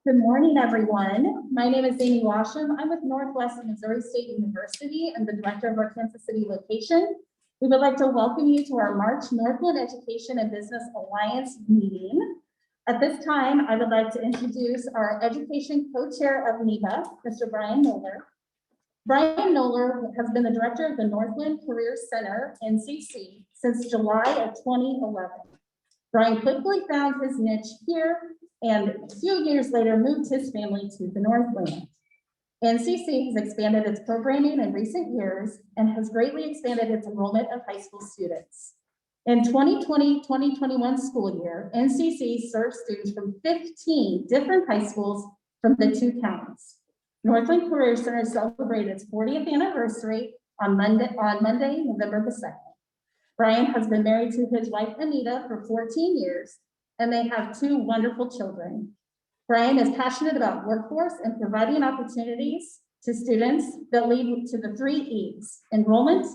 Good morning, everyone. My name is Amy Washam. I'm with Northwest Missouri State University and the director of our Kansas City location. We would like to welcome you to our March Northland Education and Business Alliance meeting. At this time, I would like to introduce our education co-chair of NEBA, Mr. Brian Noller. Brian Noller has been the director of the Northland Career Center, NCC, since July of 2011. Brian quickly found his niche here and a few years later moved his family to the Northland. NCC has expanded its programming in recent years and has greatly expanded its enrollment of high school students. In 2020-2021 school year, NCC served students from 15 different high schools from the 2 counties. Northland Career Center celebrated its 40th anniversary on Monday, November the 2nd. Brian has been married to his wife, Anita, for 14 years, and they have 2 wonderful children. Brian is passionate about workforce and providing opportunities to students that lead to the 3 E's: enrollment,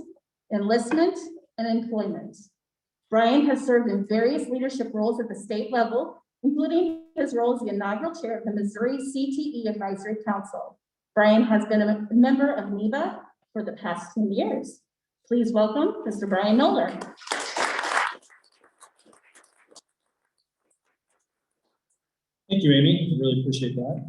enlistment, and employment. Brian has served in various leadership roles at the state level, including his role as the inaugural chair of the Missouri CTE Advisory Council. Brian has been a member of NEBA for the past 10 years. Please welcome Mr. Brian Noller. Thank you, Amy. I really appreciate that.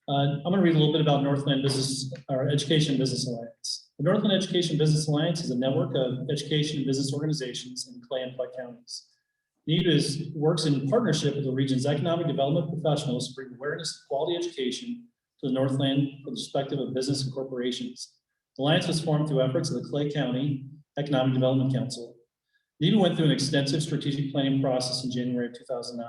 I'm going to read a little bit about Northland Business, or Education Business Alliance. The Northland Education Business Alliance is a network of education and business organizations in Clay and Flood counties. NEBA works in partnership with the region's economic development professionals to bring awareness of quality education to the Northland from the perspective of business and corporations. The alliance was formed through efforts of the Clay County Economic Development Council. NEBA went through an extensive strategic planning process in January of 2009.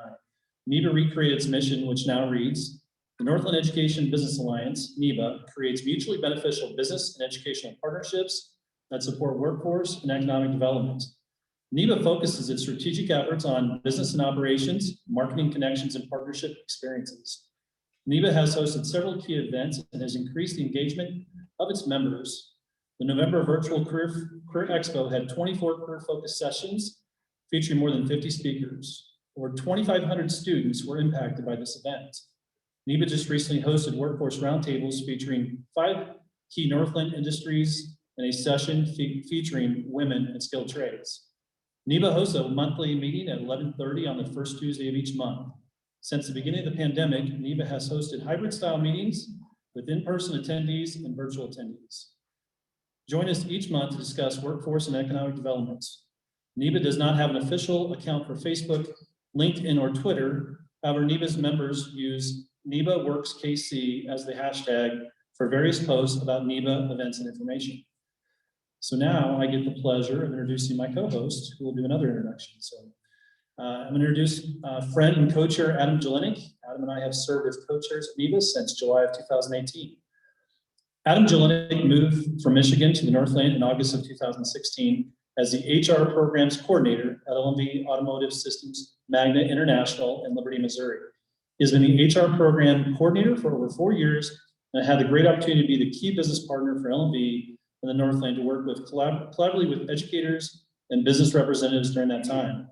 NEBA recreated its mission, which now reads, the Northland Education Business Alliance, NEBA, creates mutually beneficial business and educational partnerships that support workforce and economic development. NEBA focuses its strategic efforts on business and operations, marketing connections, and partnership experiences. NEBA has hosted several key events and has increased the engagement of its members. The November Virtual Career Expo had 24 career-focused sessions featuring more than 50 speakers. Over 2,500 students were impacted by this event. NEBA just recently hosted workforce roundtables featuring 5 key Northland industries and a session featuring women in skilled trades. NEBA hosts a monthly meeting at 11:30 on the first Tuesday of each month. Since the beginning of the pandemic, NEBA has hosted hybrid-style meetings with in-person attendees and virtual attendees. Join us each month to discuss workforce and economic developments. NEBA does not have an official account for Facebook, LinkedIn, or Twitter. However, NEBA's members use NEBA Works KC as the hashtag for various posts about NEBA events and information. So now I get the pleasure of introducing my co-host, who will do another introduction. So I'm going to introduce friend and co-chair Adam Jelenic. Adam and I have served as co-chairs at NEBA since July of 2018. Adam Jelenic moved from Michigan to the Northland in August of 2016 as the HR programs coordinator at LMV Automotive Systems Magna International in Liberty, Missouri. He has been the HR program coordinator for over 4 years and had the great opportunity to be the key business partner for LMV in the Northland to work with collaboratively with educators and business representatives during that time.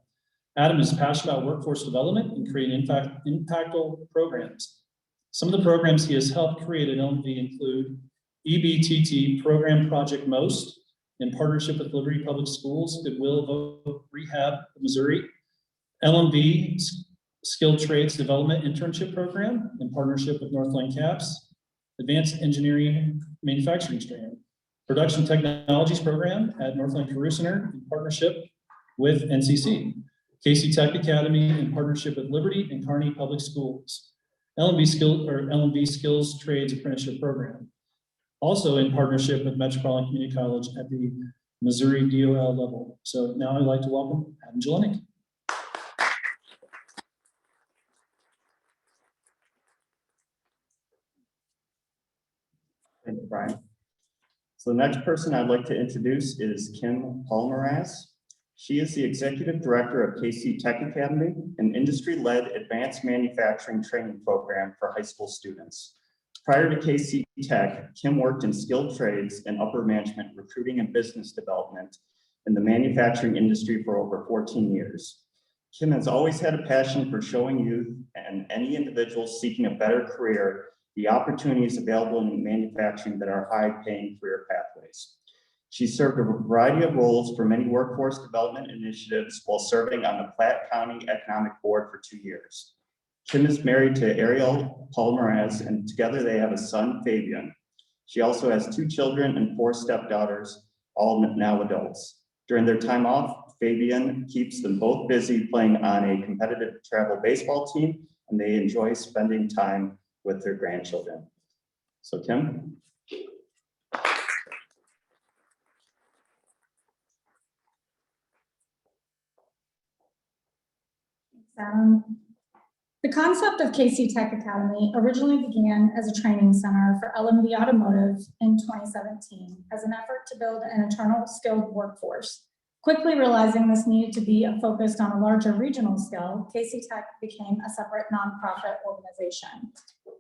Adam is passionate about workforce development and creating impactful programs. Some of the programs he has helped create at LMV include EBTT Program Project Most in partnership with Liberty Public Schools, Goodwill Rehab of Missouri, LMV Skilled Trades Development Internship Program in partnership with Northland CAPS, Advanced Engineering Manufacturing Strand, Production Technologies Program at Northland Career Center in partnership with NCC, Casey Tech Academy in partnership with Liberty and Kearney Public Schools, LMV Skills Trades Apprenticeship Program, also in partnership with Metropolitan Community College at the Missouri DOL level. So now I'd like to welcome Adam Jelenic. Thank you, Brian. So the next person I'd like to introduce is Kim Palmeraz. She is the Executive Director of KC Tech Academy, an industry-led advanced manufacturing training program for high school students. Prior to KC Tech, Kim worked in skilled trades and upper management recruiting and business development in the manufacturing industry for over 14 years. Kim has always had a passion for showing youth and any individual seeking a better career the opportunities available in manufacturing that are high-paying career pathways. She served a variety of roles for many workforce development initiatives while serving on the Platte County Economic Board for 2 years. Kim is married to Ariel Palmeraz, and together they have a son, Fabian. She also has 2 children and 4 stepdaughters, all now adults. During their time off, Fabian keeps them both busy playing on a competitive travel baseball team, and they enjoy spending time with their grandchildren. So Kim. The concept of KC Tech Academy originally began as a training center for LMB Automotive in 2017 as an effort to build an internal skilled workforce. Quickly realizing this needed to be focused on a larger regional scale, KC Tech became a separate nonprofit organization.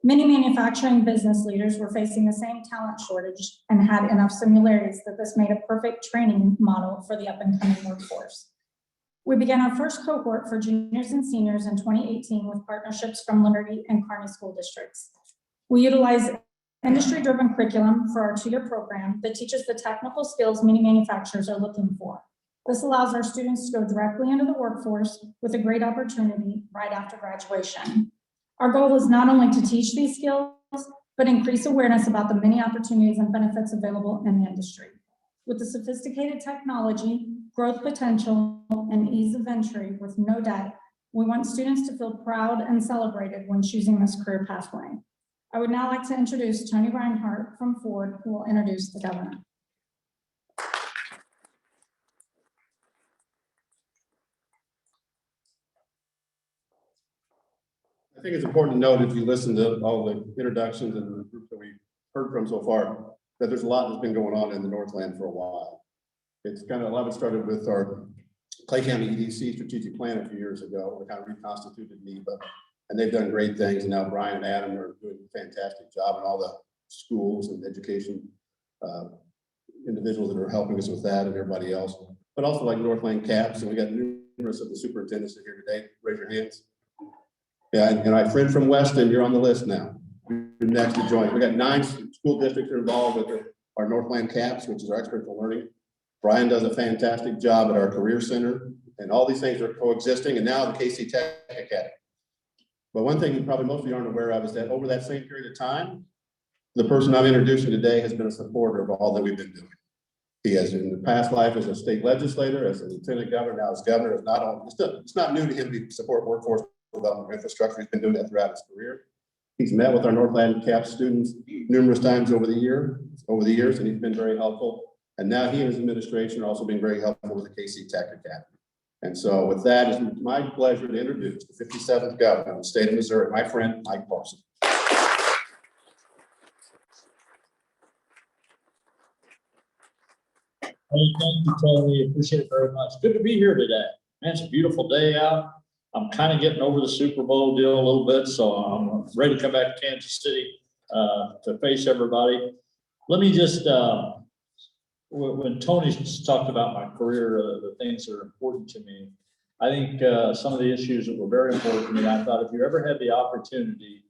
Many manufacturing business leaders were facing the same talent shortage and had enough similarities that this made a perfect training model for the up-and-coming workforce. We began our first cohort for juniors and seniors in 2018 with partnerships from Liberty and Kearney school districts. We utilize industry-driven curriculum for our 2-year program that teaches the technical skills many manufacturers are looking for. This allows our students to go directly into the workforce with a great opportunity right after graduation. Our goal is not only to teach these skills, but increase awareness about the many opportunities and benefits available in the industry. With the sophisticated technology, growth potential, and ease of entry with no debt, we want students to feel proud and celebrated when choosing this career pathway. I would now like to introduce Tony Reinhardt from Ford, who will introduce the governor. I think it's important to note, if you listen to all the introductions and the group that we've heard from so far, that there's a lot that's been going on in the Northland for a while. It's kind of a lot of it started with our Clay County EDC strategic plan a few years ago. We kind of reconstituted NEBA, and they've done great things. And now Brian and Adam are doing a fantastic job in all the schools and education individuals that are helping us with that, and everybody else. But also like Northland CAPS, and we got numerous of the superintendents that are here today. Raise your hands. Yeah, and my friend from Weston, you're on the list now. You're next to join. We got 9 school districts are involved with our Northland CAPS, which is our experiential learning. Brian does a fantastic job at our career center, and all these things are coexisting, and now the KC Tech Academy. But one thing probably most of you aren't aware of is that over that same period of time, the person I'm introducing today has been a supporter of all that we've been doing. He has in the past life as a state legislator, as a lieutenant governor, now as governor. It's not new to him to support workforce development infrastructure. He's been doing that throughout his career. He's met with our Northland CAPS students numerous times over the years, and he's been very helpful. And now he and his administration are also being very helpful with the KC Tech Academy. And so with that, it's my pleasure to introduce the 57th governor of the state of Missouri, my friend, Mike Parson. Hey, thank you, Tony. Appreciate it very much. Good to be here today. Man, it's a beautiful day out. I'm kind of getting over the Super Bowl deal a little bit, so I'm ready to come back to Kansas City to face everybody. Let me just, when Tony talked about my career, the things that are important to me, I think some of the issues that were very important to me, I thought if you ever had the opportunity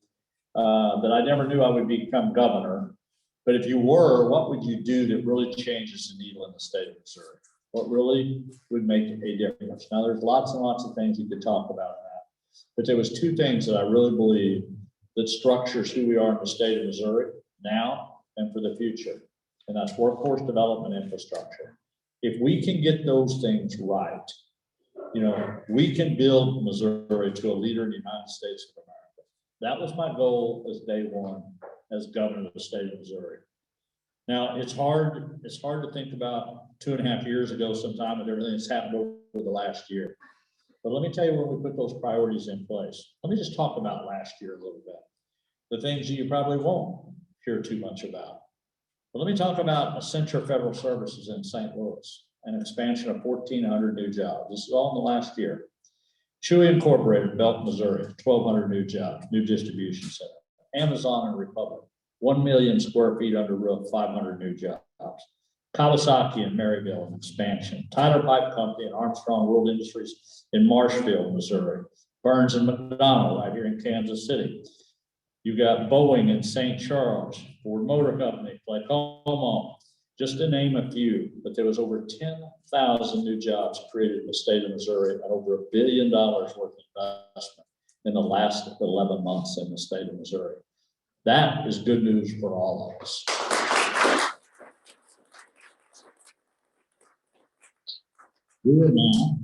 that I never knew I would become governor, but if you were, what would you do that really changes the needle in the state of Missouri? What really would make a difference? Now, there's lots and lots of things you could talk about that, but there was 2 things that I really believe that structures who we are in the state of Missouri now and for the future, and that's workforce development infrastructure. If we can get those things right, you know, we can build Missouri to a leader in the United States of America. That was my goal as day one as governor of the state of Missouri. Now, it's hard to think about 2.5 years ago sometime with everything that's happened over the last year. But let me tell you when we put those priorities in place. Let me just talk about last year a little bit. The things that you probably won't hear too much about. But let me talk about Accenture Federal Services in St. Louis, an expansion of 1,400 new jobs. This is all in the last year. Chewy Incorporated, Belton, Missouri, 1,200 new jobs, new distribution center. Amazon and Republic, 1 million square feet under roof, 500 new jobs. Kawasaki in Maryville, an expansion. Tyler Pipe Company and Armstrong World Industries in Marshfield, Missouri. Burns and McDonald right here in Kansas City. You got Boeing in St. Charles, Ford Motor Company, Lake Como, just to name a few. But there was over 10,000 new jobs created in the state of Missouri and over $1 billion worth of investment in the last 11 months in the state of Missouri. That is good news for all of us. We are now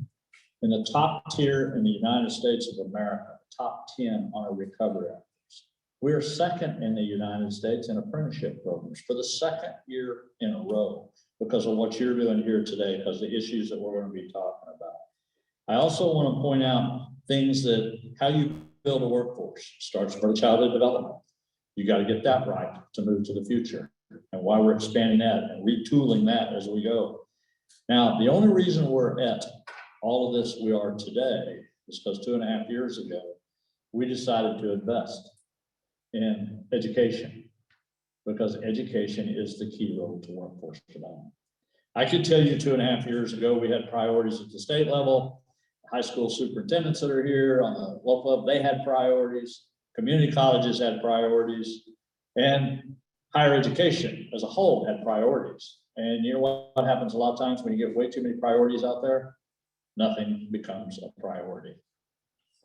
in the top tier in the United States of America, top 10 on our recovery efforts. We are second in the United States in apprenticeship programs for the second year in a row because of what you're doing here today, because of the issues that we're going to be talking about. I also want to point out things that how you build a workforce starts from early childhood development. You got to get that right to move to the future, and why we're expanding that and retooling that as we go. Now, the only reason we're at all of this we are today is because 2.5 years ago, we decided to invest in education, because education is the key road to workforce development. I could tell you 2.5 years ago, we had priorities at the state level. High school superintendents that are here on the local level, they had priorities. Community colleges had priorities, and higher education as a whole had priorities. And you know what happens a lot of times when you get way too many priorities out there? Nothing becomes a priority.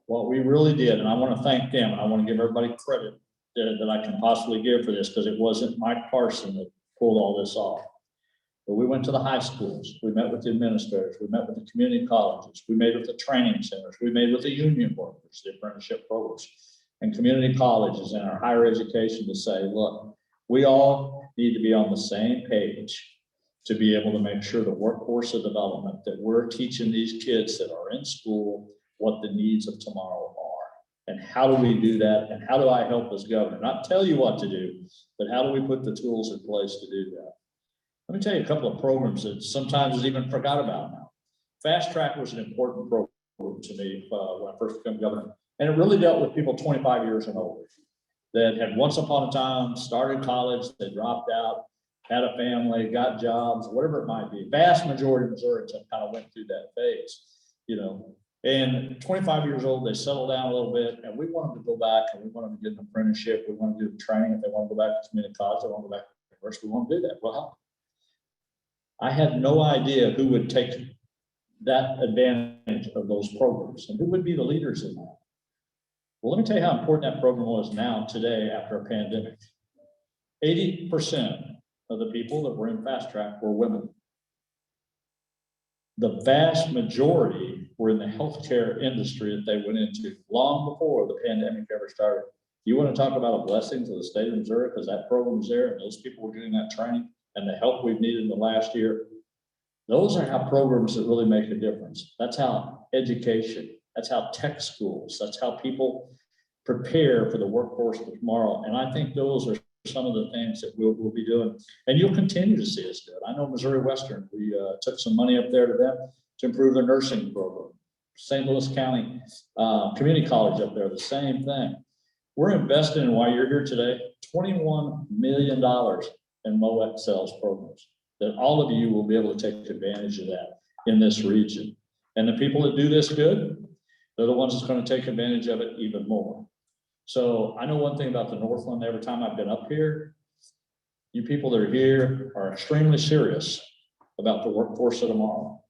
What we really did, and I want to thank them, and I want to give everybody credit that I can possibly give for this, because it wasn't Mike Parson that pulled all this off. But we went to the high schools, we met with the administrators, we met with the community colleges, we met with the training centers, we met with the union workers, the apprenticeship programs, and community colleges and our higher education to say, look, we all need to be on the same page to be able to make sure the workforce of development that we're teaching these kids that are in school what the needs of tomorrow are. And how do we do that? And how do I help as governor? Not tell you what to do, but how do we put the tools in place to do that? Let me tell you a couple of programs that sometimes is even forgot about now. Fast Track was an important program to me when I first became governor. And it really dealt with people 25 years and older that had once upon a time started college, they dropped out, had a family, got jobs, whatever it might be. Vast majority of Missourians have kind of went through that phase, you know. And 25 years old, they settled down a little bit, and we want them to go back, and we want them to get an apprenticeship. We want to do training. If they want to go back to community college, they want to go back to university, we want to do that. Well, I had no idea who would take that advantage of those programs and who would be the leaders in that. Well, let me tell you how important that program was now, today, after a pandemic. 80% of the people that were in Fast Track were women. The vast majority were in the healthcare industry that they went into long before the pandemic ever started. You want to talk about a blessing to the state of Missouri, because that program was there and those people were doing that training and the help we've needed in the last year. Those are how programs that really make a difference. That's how education, that's how tech schools, that's how people prepare for the workforce of tomorrow. And I think those are some of the things that we'll be doing. And you'll continue to see us do it. I know Missouri Western, we took some money up there to them to improve their nursing program. St. Louis County Community College up there, the same thing. We're investing in, while you're here today, $21 million in MOEC sales programs, that all of you will be able to take advantage of that in this region. And the people that do this good, they're the ones that's going to take advantage of it even more. So I know one thing about the Northland, every time I've been up here, you people that are here are extremely serious about the workforce of tomorrow,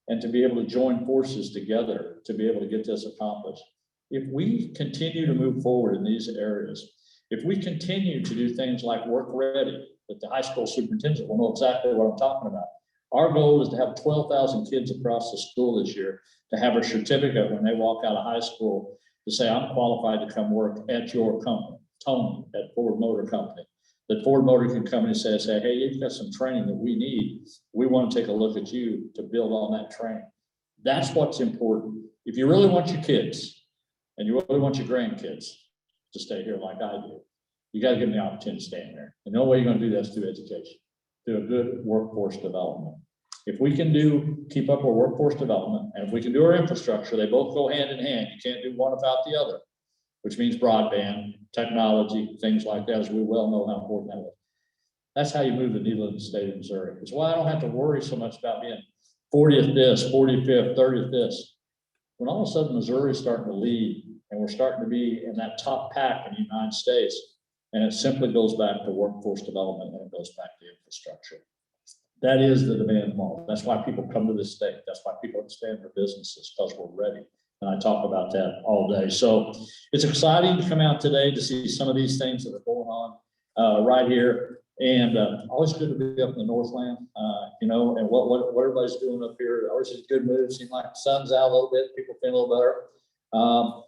and to be able to join forces together to be able to get this accomplished. If we continue to move forward in these areas, if we continue to do things like Work Ready, that the high school superintendent will know exactly what I'm talking about. Our goal is to have 12,000 kids across the school this year to have a certificate when they walk out of high school to say, I'm qualified to come work at your company, Tony at Ford Motor Company. That Ford Motor can come and say, hey, you've got some training that we need. We want to take a look at you to build on that training. That's what's important. If you really want your kids and you really want your grandkids to stay here like I do, you got to give them the opportunity to stay in there. And the only way you're going to do that is through education, through a good workforce development. If we can keep up our workforce development, and if we can do our infrastructure, they both go hand in hand. You can't do one without the other, which means broadband, technology, things like that, as we well know how important that is. That's how you move the needle in the state of Missouri. It's why I don't have to worry so much about being 40th this, 45th, 30th this. When all of a sudden Missouri is starting to lead and we're starting to be in that top pack in the United States, and it simply goes back to workforce development and it goes back to infrastructure. That is the demand model. That's why people come to this state. That's why people expand their businesses, because we're ready. And I talk about that all day. So it's exciting to come out today to see some of these things that are going on right here. And always good to be up in the Northland, you know, and what everybody's doing up here. Always a good move. Seems like the sun's out a little bit. People feel a little better.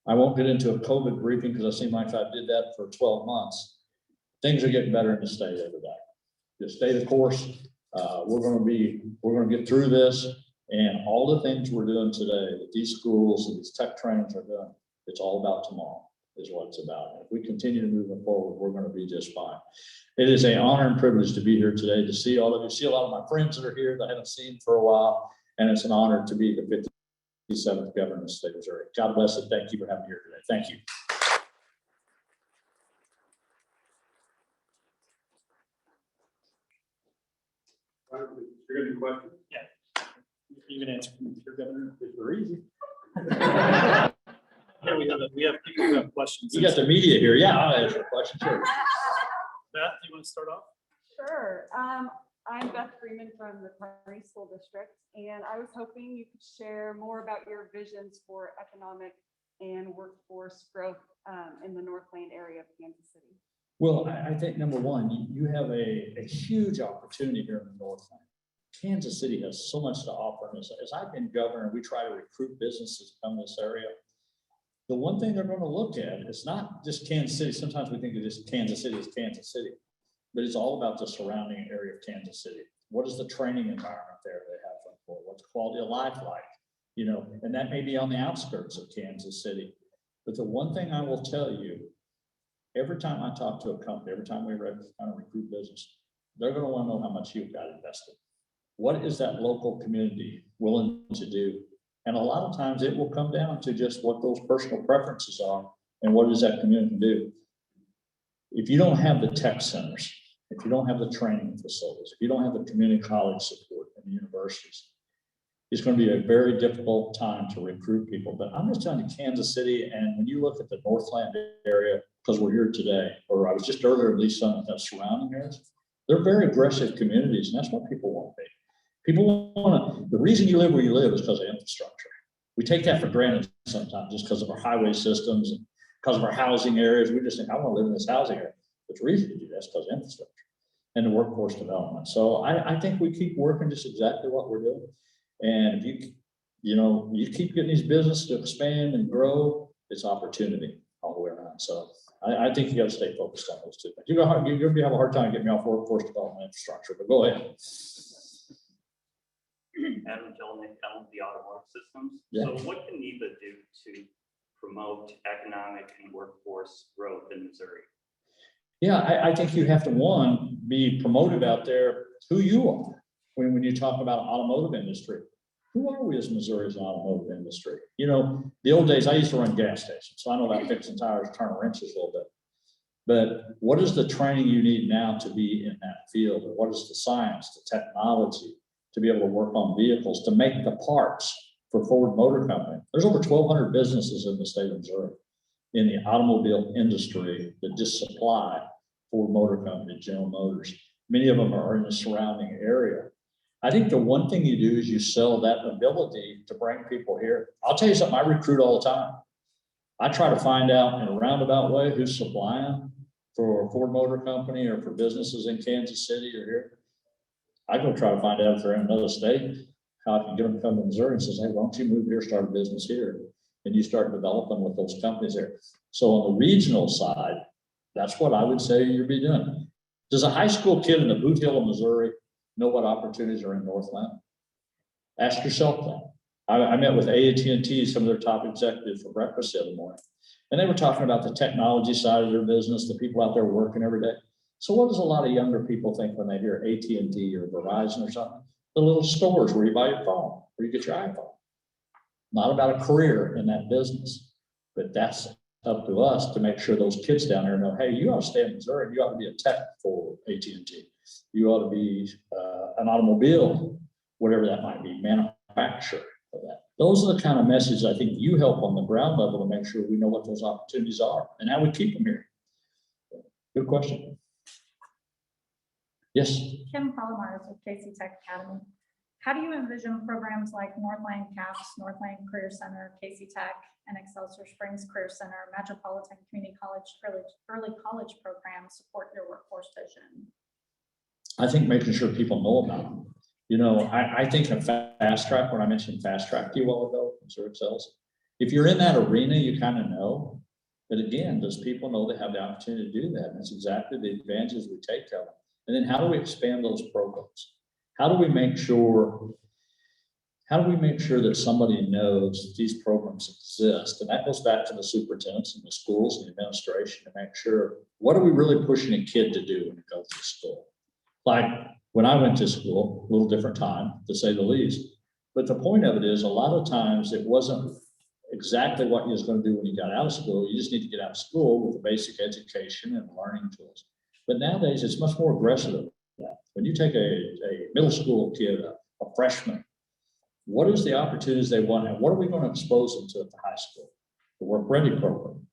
I won't get into a COVID briefing because I seem like I did that for 12 months. Things are getting better in the state every day. Just stay the course. We're going to get through this, and all the things we're doing today that these schools and these tech trainings are doing, it's all about tomorrow is what it's about. If we continue to move forward, we're going to be just fine. It is an honor and privilege to be here today, to see all of you, see a lot of my friends that are here that I haven't seen for a while, and it's an honor to be the 57th governor of the state of Missouri. God bless it. Thank you for having me here today. Thank you. You're gonna do questions? Yeah. You can answer, your governor. It's very easy. Yeah, we have people who have questions. You got the media here. Yeah, I'll answer a question. Sure. Beth, you want to start off? Sure. I'm Beth Freeman from the Primary School District, and I was hoping you could share more about your visions for economic and workforce growth in the Northland area of Kansas City. Well, I think number one, you have a huge opportunity here in the Northland. Kansas City has so much to offer. And as I've been governor, we try to recruit businesses to come to this area. The one thing they're going to look at is not just Kansas City. Sometimes we think of this Kansas City as Kansas City, but it's all about the surrounding area of Kansas City. What is the training environment there they have for? What's quality of life like? You know, and that may be on the outskirts of Kansas City. But the one thing I will tell you, every time I talk to a company, every time we kind of recruit business, they're going to want to know how much you've got invested. What is that local community willing to do? And a lot of times it will come down to just what those personal preferences are and what does that community do. If you don't have the tech centers, if you don't have the training facilities, if you don't have the community college support and the universities, it's going to be a very difficult time to recruit people. But I'm just telling you, Kansas City, and when you look at the Northland area, because we're here today, or I was just earlier at least some of the surrounding areas, they're very aggressive communities, and that's what people want to be. People want to, the reason you live where you live is because of infrastructure. We take that for granted sometimes just because of our highway systems and because of our housing areas. We just think, I want to live in this housing area. But the reason to do that is because of infrastructure and the workforce development. So I think we keep working just exactly what we're doing. And if you keep getting these businesses to expand and grow, it's opportunity all the way around. So I think you got to stay focused on those two things. You're going to have a hard time getting me off workforce development infrastructure, but go ahead. Adam Jelnick, the automotive systems. Yeah. So what can NEBA do to promote economic and workforce growth in Missouri? Yeah, I think you have to, one, be promoted out there who you are. When you talk about automotive industry, who are we as Missouri as an automotive industry? You know, the old days, I used to run gas stations, so I know about fixing tires, turning wrenches a little bit. But what is the training you need now to be in that field? Or what is the science, the technology to be able to work on vehicles, to make the parts for Ford Motor Company? There's over 1,200 businesses in the state of Missouri in the automobile industry that just supply Ford Motor Company, General Motors. Many of them are in the surrounding area. I think the one thing you do is you sell that ability to bring people here. I'll tell you something, I recruit all the time. I try to find out in a roundabout way who's supplying for Ford Motor Company or for businesses in Kansas City or here. I go try to find out if they're in another state, how I can get them to come to Missouri and says, hey, why don't you move here, start a business here? And you start developing with those companies there. So on the regional side, that's what I would say you'd be doing. Does a high school kid in the Boot Hill of Missouri know what opportunities are in Northland? Ask yourself that. I met with AT&T, some of their top executives for breakfast the other morning, and they were talking about the technology side of their business, the people out there working every day. So what does a lot of younger people think when they hear AT&T or Verizon or something? The little stores where you buy your phone, where you get your iPhone. Not about a career in that business, but that's up to us to make sure those kids down there know, hey, you ought to stay in Missouri, you ought to be a tech for AT&T. You ought to be an automobile, whatever that might be, manufacturer of that. Those are the kind of messages I think you help on the ground level to make sure we know what those opportunities are and how we keep them here. Good question. Yes. Kim Palomares with KC Tech Academy. How do you envision programs like Northland CAPS, Northland Career Center, KC Tech, and Excelsior Springs Career Center, Metropolitan Community College early college programs support your workforce vision? I think making sure people know about them. You know, I think a fast track, when I mentioned fast track to you a while ago, Missouri Excels, if you're in that arena, you kind of know. But again, does people know they have the opportunity to do that? And that's exactly the advantages we take of them. And then how do we expand those programs? How do we make sure that somebody knows these programs exist? And that goes back to the superintendents and the schools and the administration to make sure, what are we really pushing a kid to do when it goes to school? Like when I went to school, a little different time, to say the least. But the point of it is, a lot of times it wasn't exactly what you was going to do when you got out of school. You just need to get out of school with a basic education and learning tools. But nowadays, it's much more aggressive than that. When you take a middle school kid, a freshman, what is the opportunities they want, and what are we going to expose them to at the high school? The work ready program.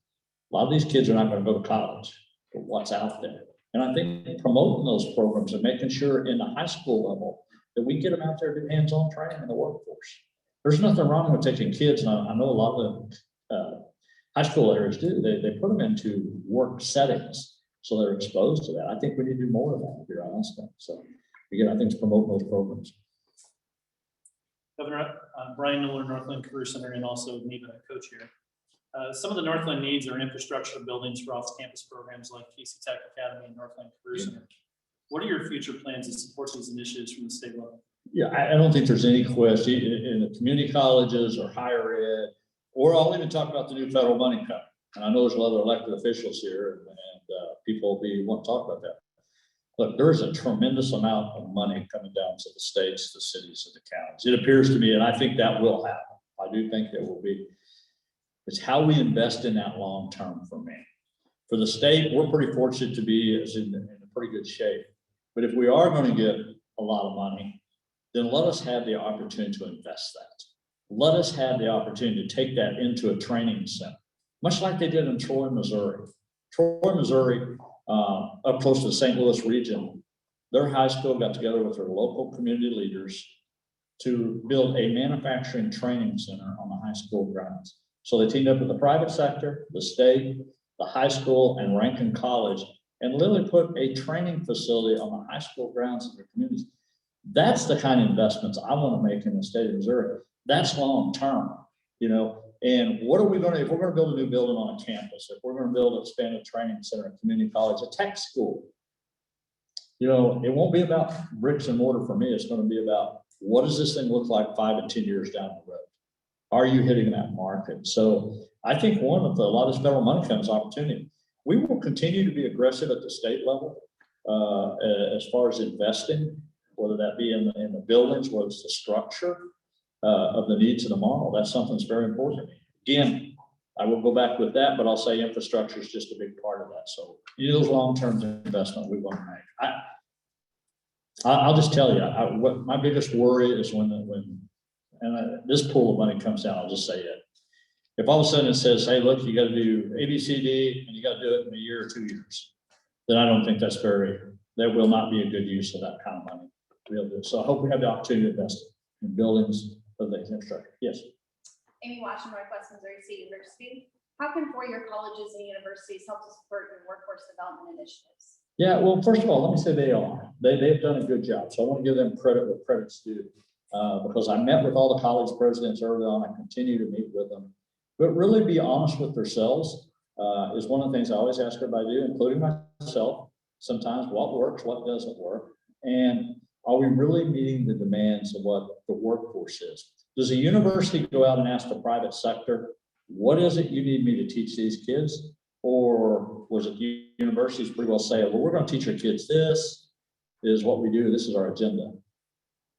A lot of these kids are not going to go to college, but what's out there. And I think promoting those programs and making sure in the high school level that we get them out there to do hands-on training in the workforce. There's nothing wrong with taking kids, and I know a lot of the high school areas do. They put them into work settings so they're exposed to that. I think we need to do more of that, to be honest. So again, I think it's promoting those programs. Governor, Brian Miller, Northland Career Center, and also NEBA coach here. Some of the Northland needs are infrastructure buildings for off-campus programs like KC Tech Academy and Northland Career Center. What are your future plans to support these initiatives from the state level? Yeah, I don't think there's any question in the community colleges or higher ed, or I'll even talk about the new federal money coming. And I know there's a lot of elected officials here and people will want to talk about that. Look, there is a tremendous amount of money coming down to the states, the cities, and the counties. It appears to me, and I think that will happen. I do think there will be. It's how we invest in that long term for me. For the state, we're pretty fortunate to be in a pretty good shape. But if we are going to get a lot of money, then let us have the opportunity to invest that. Let us have the opportunity to take that into a training center, much like they did in Troy, Missouri. Troy, Missouri, up close to the St. Louis region, their high school got together with their local community leaders to build a manufacturing training center on the high school grounds. So they teamed up with the private sector, the state, the high school, and Rankin College, and literally put a training facility on the high school grounds of their communities. That's the kind of investments I want to make in the state of Missouri. That's long term, you know. And what are we going to, if we're going to build a new building on a campus, if we're going to build an expanded training center, a community college, a tech school, you know, it won't be about bricks and mortar for me. It's going to be about what does this thing look like 5 and 10 years down the road? Are you hitting that market? So I think a lot of this federal money comes opportunity. We will continue to be aggressive at the state level as far as investing, whether that be in the buildings, whether it's the structure of the needs of tomorrow. That's something that's very important to me. Again, I will go back with that, but I'll say infrastructure is just a big part of that. So those long-term investment we want to make. I'll just tell you, what my biggest worry is when this pool of money comes down, I'll just say it. If all of a sudden it says, hey, look, you got to do A, B, C, D, and you got to do it in a year or 2 years, then I don't think that will not be a good use of that kind of money. So I hope we have the opportunity to invest in buildings of the infrastructure. Yes. Amy Washington, Northwest Missouri State University. How can four-year colleges and universities help to support your workforce development initiatives? Yeah, well, first of all, let me say they are. They've done a good job. So I want to give them credit where credit's due. Because I met with all the college presidents early on. I continue to meet with them. But really be honest with themselves is one of the things I always ask everybody to do, including myself. Sometimes what works, what doesn't work. And are we really meeting the demands of what the workforce is? Does a university go out and ask the private sector, what is it you need me to teach these kids? Or was it universities pretty well say, well, we're going to teach our kids this is what we do. This is our agenda.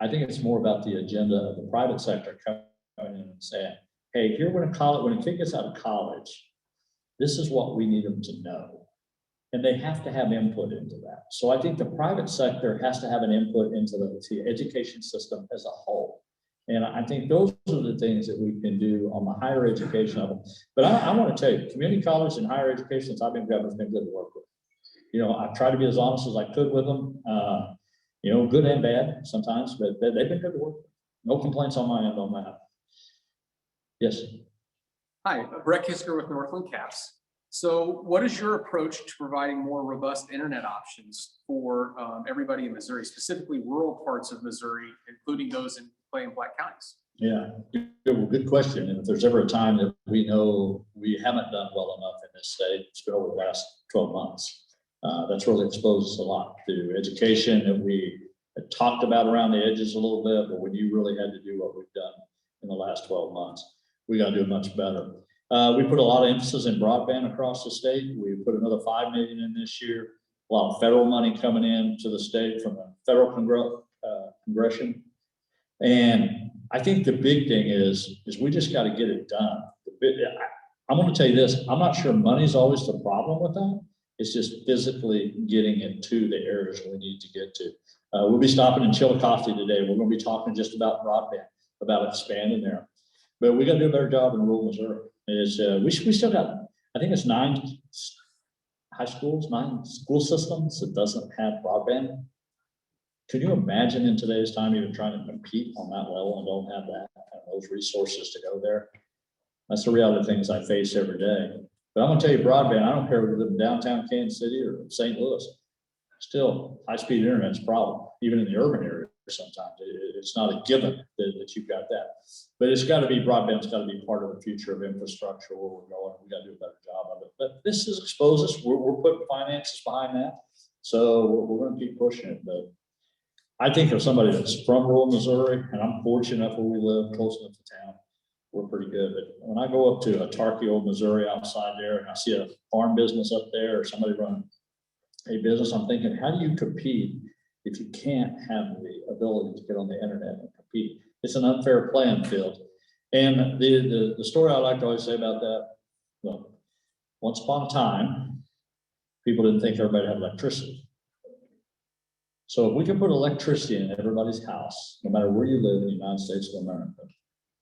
I think it's more about the agenda of the private sector coming in and saying, hey, here when a kid gets out of college, This is what we need them to know. And they have to have input into that. So I think the private sector has to have an input into the education system as a whole. And I think those are the things that we can do on the higher education level. But I want to tell you, community college and higher education, since I've been governor, has been good to work with. You know, I've tried to be as honest as I could with them, you know, good and bad sometimes, but they've been good to work with. No complaints on my end on that. Yes. Hi, Brett Kisker with Northland Caps. So what is your approach to providing more robust internet options for everybody in Missouri, specifically rural parts of Missouri, including those in Clay and Black counties? Yeah, good question. And if there's ever a time that we know we haven't done well enough in this state, it's been over the last 12 months. That's really exposed us a lot to education that we had talked about around the edges a little bit, but when you really had to do what we've done in the last 12 months, we got to do much better. We put a lot of emphasis in broadband across the state. We put another $5 million in this year. A lot of federal money coming in to the state from the federal congression. And I think the big thing is we just got to get it done. I'm going to tell you this, I'm not sure money's always the problem with that. It's just physically getting it to the areas we need to get to. We'll be stopping in Chillicothe today. We're going to be talking just about broadband, about expanding there. But we got to do a better job in rural Missouri. We still got, I think it's 9 high schools, 9 school systems that doesn't have broadband. Could you imagine in today's time even trying to compete on that level and don't have that and those resources to go there? That's the reality of things I face every day. But I'm going to tell you, broadband, I don't care if we live in downtown Kansas City or St. Louis. Still, high-speed internet is a problem, even in the urban area. Sometimes it's not a given that you've got that, but it's got to be broadband's got to be part of the future of infrastructure where we're going. We got to do a better job of it. But this is exposed us. We're putting finances behind that, so we're going to keep pushing it. But I think of somebody that's from rural Missouri, and I'm fortunate enough where we live, close enough to town, we're pretty good. But when I go up to a Tarkey, old Missouri, outside there, and I see a farm business up there or somebody running a business, I'm thinking, how do you compete if you can't have the ability to get on the internet and compete? It's an unfair playing field. And the story I like to always say about that, look, once upon a time, people didn't think everybody had electricity. So if we can put electricity in everybody's house, no matter where you live in the United States of America,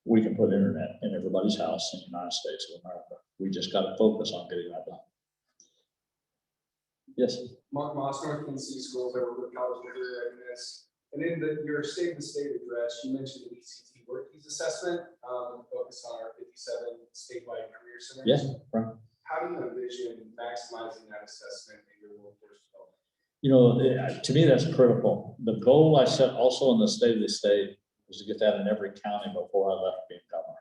we can put internet in everybody's house in the United States of America. We just got to focus on getting that done. Yes. Mark Moss, North Kansas City Schools. I work with College of Career Readiness. And in your State of the State address, you mentioned the ECT workforce assessment, focus on our 57 statewide career centers. Yes. Right. How do you envision maximizing that assessment in your workforce development? You know, to me, that's critical. The goal I set also in the State of the State was to get that in every county before I left being governor.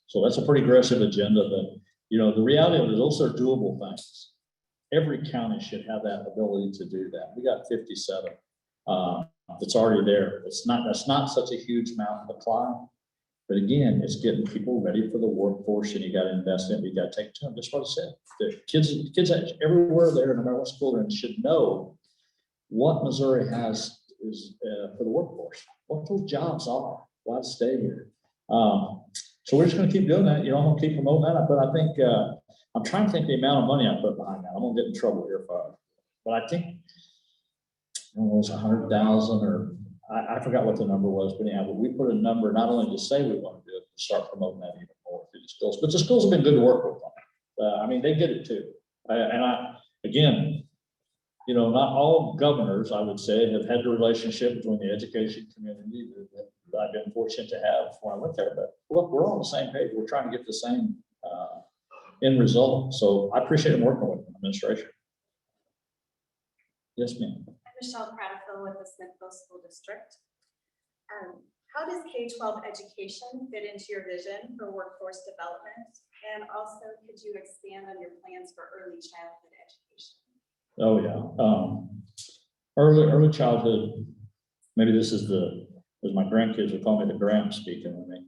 So that's a pretty aggressive agenda, but you know, the reality of it is those are doable things. Every county should have that ability to do that. We got 57 that's already there. That's not such a huge mountain to climb. But again, it's getting people ready for the workforce, and you got to invest in it. You got to take to them. That's what I said. The kids everywhere there, no matter what school they're in, should know what Missouri has is for the workforce, what those jobs are, why to stay here. So we're just going to keep doing that. You know, I'm going to keep promoting that. But I think I'm trying to think the amount of money I put behind that. I'm going to get in trouble here but I think it was 100,000 or I forgot what the number was, but anyhow, but we put a number not only to say we want to do it, to start promoting that even more through the schools. But the schools have been good to work with on it. I mean, they get it too. Again, you know, not all governors, I would say, have had the relationship between the education community that I've been fortunate to have when I went there. But look, we're all on the same page. We're trying to get the same end result. So I appreciate them working with the administration. Yes, ma'am. Michelle Prattville with the Smithville School District. How does K-12 education fit into your vision for workforce development? And also, could you expand on your plans for early childhood education? Oh yeah, early childhood. Maybe this is as my grandkids would call me, the Graham speaking with me.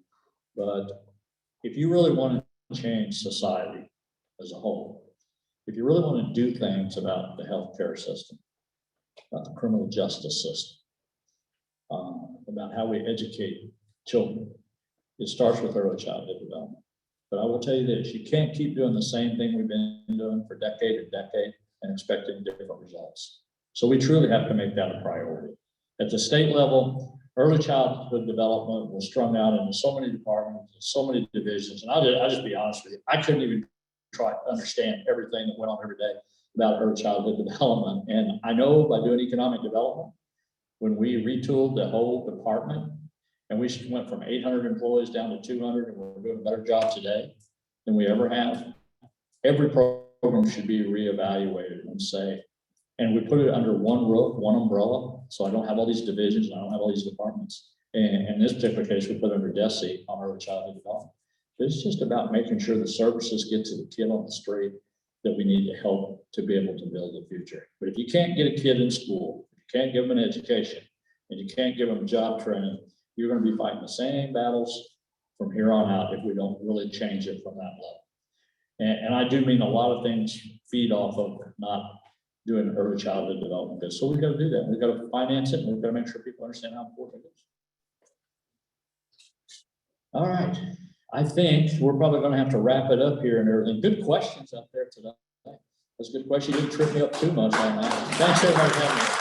But if you really want to change society as a whole, if you really want to do things about the healthcare system, about the criminal justice system, about how we educate children, it starts with early childhood development. But I will tell you this, you can't keep doing the same thing we've been doing for decade and decade and expecting different results. So we truly have to make that a priority. At the state level, early childhood development was strung out into so many departments, so many divisions. And I'll just be honest with you, I couldn't even try to understand everything that went on every day about early childhood development. And I know by doing economic development, when we retooled the whole department and we went from 800 employees down to 200, and we're doing a better job today than we ever have. Every program should be reevaluated and say, and we put it under one roof, one umbrella. So I don't have all these divisions, and I don't have all these departments. And in this particular case, we put it under DESI on early childhood development. But it's just about making sure the services get to the kid on the street that we need to help to be able to build the future. But if you can't get a kid in school, if you can't give them an education, and you can't give them job training, you're going to be fighting the same battles from here on out if we don't really change it from that level. And I do mean a lot of things feed off of not doing early childhood development. So we've got to do that. We've got to finance it, and we've got to make sure people understand how important it is. All right. I think we're probably going to have to wrap it up here and everything. Good questions up there today. That's a good question. You didn't trip me up too much on that. Thanks everybody for having me.